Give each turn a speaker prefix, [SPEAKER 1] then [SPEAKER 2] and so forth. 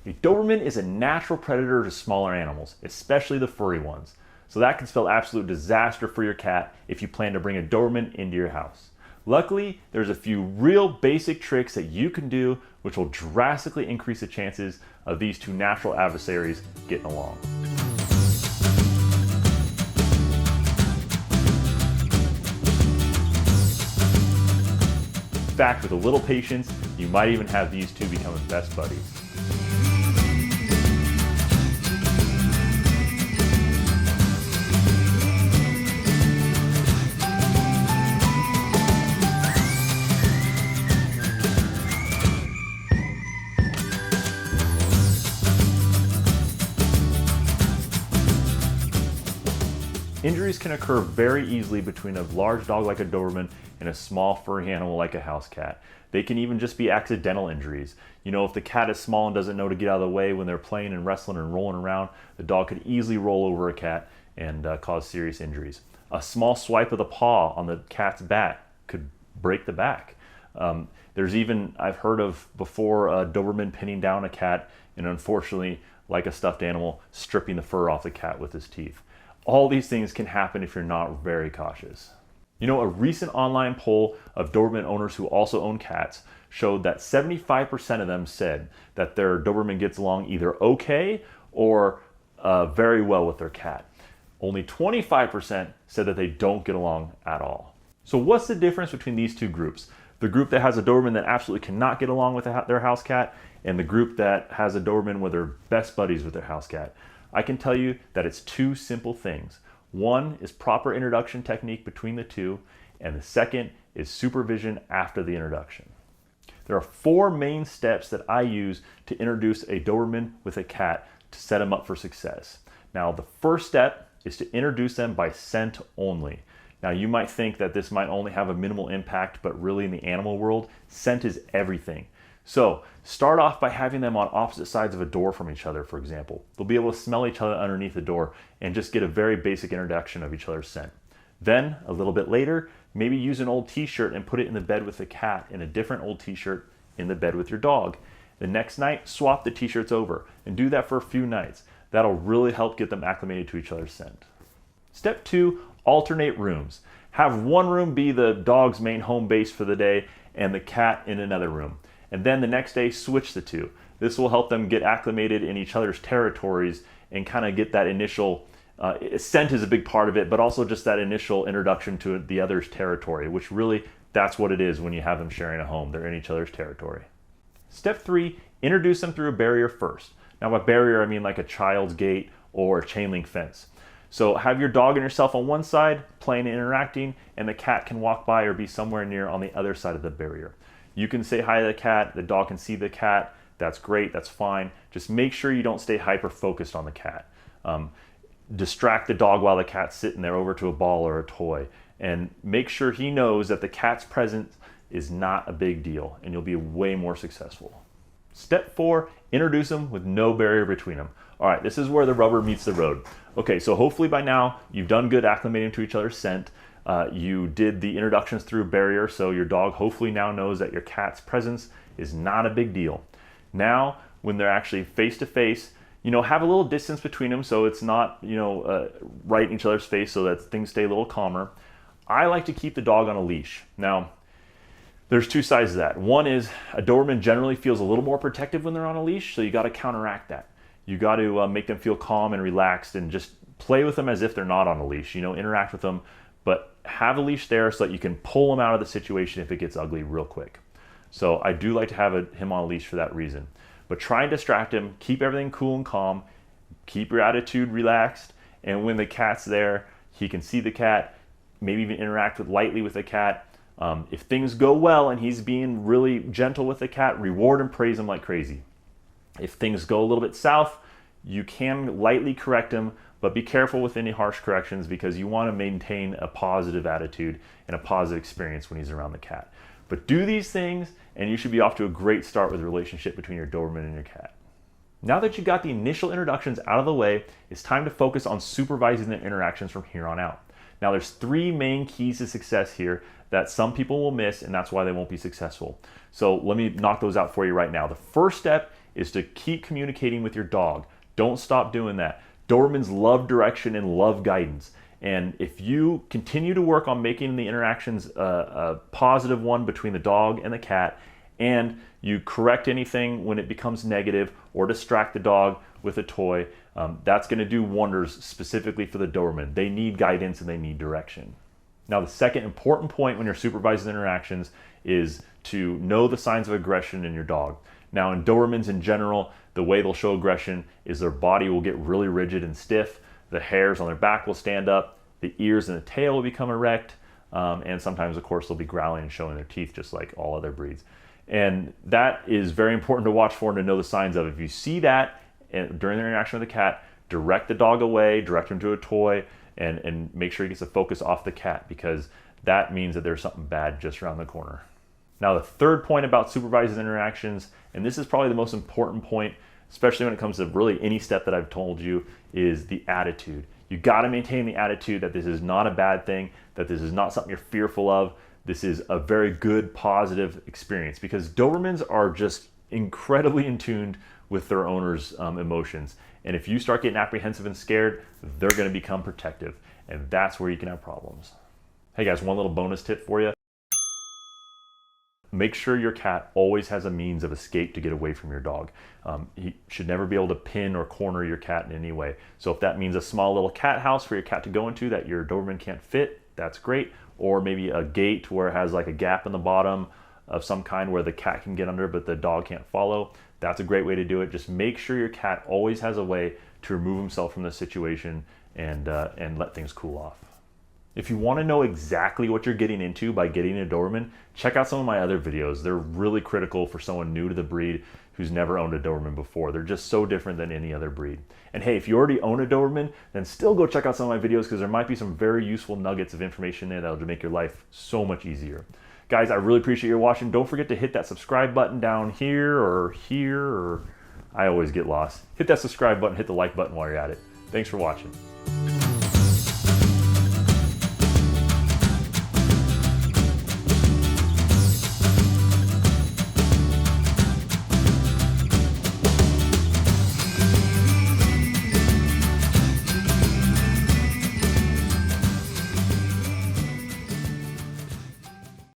[SPEAKER 1] A Doberman is a natural predator to smaller animals, especially the furry ones. So that can spell absolute disaster for your cat if you plan to bring a Doberman into your house. Luckily, there's a few real basic tricks that you can do which will drastically increase the chances of these two natural adversaries getting along. In fact, with a little patience, you might even have these two becoming best buddies. Injuries can occur very easily between a large dog like a Doberman and a small furry animal like a house cat. They can even just be accidental injuries. You know, if the cat is small and doesn't know to get out of the way when they're playing and wrestling and rolling around, the dog could easily roll over a cat and cause serious injuries. A small swipe of the paw on the cat's back could break the back. There's even, I've heard of before, a Doberman pinning down a cat and unfortunately, like a stuffed animal, stripping the fur off the cat with his teeth. All these things can happen if you're not very cautious. You know, a recent online poll of Doberman owners who also own cats showed that 75% of them said that their Doberman gets along either okay or very well with their cat. Only 25% said that they don't get along at all. So what's the difference between these two groups? The group that has a Doberman that absolutely cannot get along with their house cat and the group that has a Doberman where they're best buddies with their house cat. I can tell you that it's two simple things. One is proper introduction technique between the two, and the second is supervision after the introduction. There are 4 main steps that I use to introduce a Doberman with a cat to set them up for success. Now, the first step is to introduce them by scent only. Now, you might think that this might only have a minimal impact, but really in the animal world, scent is everything. So start off by having them on opposite sides of a door from each other, for example. They'll be able to smell each other underneath the door and just get a very basic introduction of each other's scent. Then, a little bit later, maybe use an old t-shirt and put it in the bed with the cat and a different old t-shirt in the bed with your dog. The next night, swap the t-shirts over and do that for a few nights. That'll really help get them acclimated to each other's scent. Step 2, alternate rooms. Have one room be the dog's main home base for the day and the cat in another room. And then the next day, switch the two. This will help them get acclimated in each other's territories and kind of get that initial, scent is a big part of it, but also just that initial introduction to the other's territory, which really, that's what it is when you have them sharing a home. They're in each other's territory. Step 3, introduce them through a barrier first. Now by barrier, I mean like a child's gate or a chain link fence. So have your dog and yourself on one side, playing and interacting, and the cat can walk by or be somewhere near on the other side of the barrier. You can say hi to the cat, the dog can see the cat, that's great, that's fine. Just make sure you don't stay hyper-focused on the cat. Distract the dog while the cat's sitting there over to a ball or a toy, and make sure he knows that the cat's presence is not a big deal, and you'll be way more successful. Step 4, introduce them with no barrier between them. All right, this is where the rubber meets the road. Okay, so hopefully by now you've done good acclimating to each other's scent. You did the introductions through a barrier, so your dog hopefully now knows that your cat's presence is not a big deal. Now, when they're actually face to face, you know, have a little distance between them so it's not, you know, right in each other's face so that things stay a little calmer. I like to keep the dog on a leash. Now, there's 2 sides to that. One is a Doberman generally feels a little more protective when they're on a leash, so you got to counteract that. You got to make them feel calm and relaxed and just play with them as if they're not on a leash, you know, interact with them, but have a leash there so that you can pull him out of the situation if it gets ugly real quick. So I do like to have him on a leash for that reason. But try and distract him, keep everything cool and calm, keep your attitude relaxed, and when the cat's there, he can see the cat, maybe even interact lightly with the cat. If things go well and he's being really gentle with the cat, reward and praise him like crazy. If things go a little bit south, you can lightly correct him, but be careful with any harsh corrections because you want to maintain a positive attitude and a positive experience when he's around the cat. But do these things and you should be off to a great start with the relationship between your Doberman and your cat. Now that you got the initial introductions out of the way, it's time to focus on supervising their interactions from here on out. Now there's 3 main keys to success here that some people will miss, and that's why they won't be successful. So let me knock those out for you right now. The first step is to keep communicating with your dog. Don't stop doing that. Dobermans love direction and love guidance. And if you continue to work on making the interactions a positive one between the dog and the cat, and you correct anything when it becomes negative or distract the dog with a toy, that's going to do wonders specifically for the Doberman. They need guidance and they need direction. Now, the second important point when you're supervising interactions is to know the signs of aggression in your dog. Now, in Dobermans in general, the way they'll show aggression is their body will get really rigid and stiff, the hairs on their back will stand up, the ears and the tail will become erect, and sometimes, of course, they'll be growling and showing their teeth just like all other breeds. And that is very important to watch for and to know the signs of. If you see that during the interaction with the cat, direct the dog away, direct him to a toy, and make sure he gets the focus off the cat, because that means that there's something bad just around the corner. Now, the third point about supervised interactions, and this is probably the most important point, especially when it comes to really any step that I've told you, is the attitude. You got to maintain the attitude that this is not a bad thing, that this is not something you're fearful of. This is a very good, positive experience, because Dobermans are just incredibly in tune with their owner's emotions. And if you start getting apprehensive and scared, they're going to become protective. And that's where you can have problems. Hey guys, one little bonus tip for you. Make sure your cat always has a means of escape to get away from your dog. He should never be able to pin or corner your cat in any way. So if that means a small little cat house for your cat to go into that your Doberman can't fit, that's great. Or maybe a gate where it has like a gap in the bottom of some kind where the cat can get under but the dog can't follow. That's a great way to do it. Just make sure your cat always has a way to remove himself from the situation and let things cool off. If you want to know exactly what you're getting into by getting a Doberman, check out some of my other videos. They're really critical for someone new to the breed who's never owned a Doberman before. They're just so different than any other breed. And hey, if you already own a Doberman, then still go check out some of my videos, because there might be some very useful nuggets of information there that'll make your life so much easier. Guys, I really appreciate you watching. Don't forget to hit that subscribe button down here, or I always get lost. Hit that subscribe button, hit the like button while you're at it. Thanks for watching.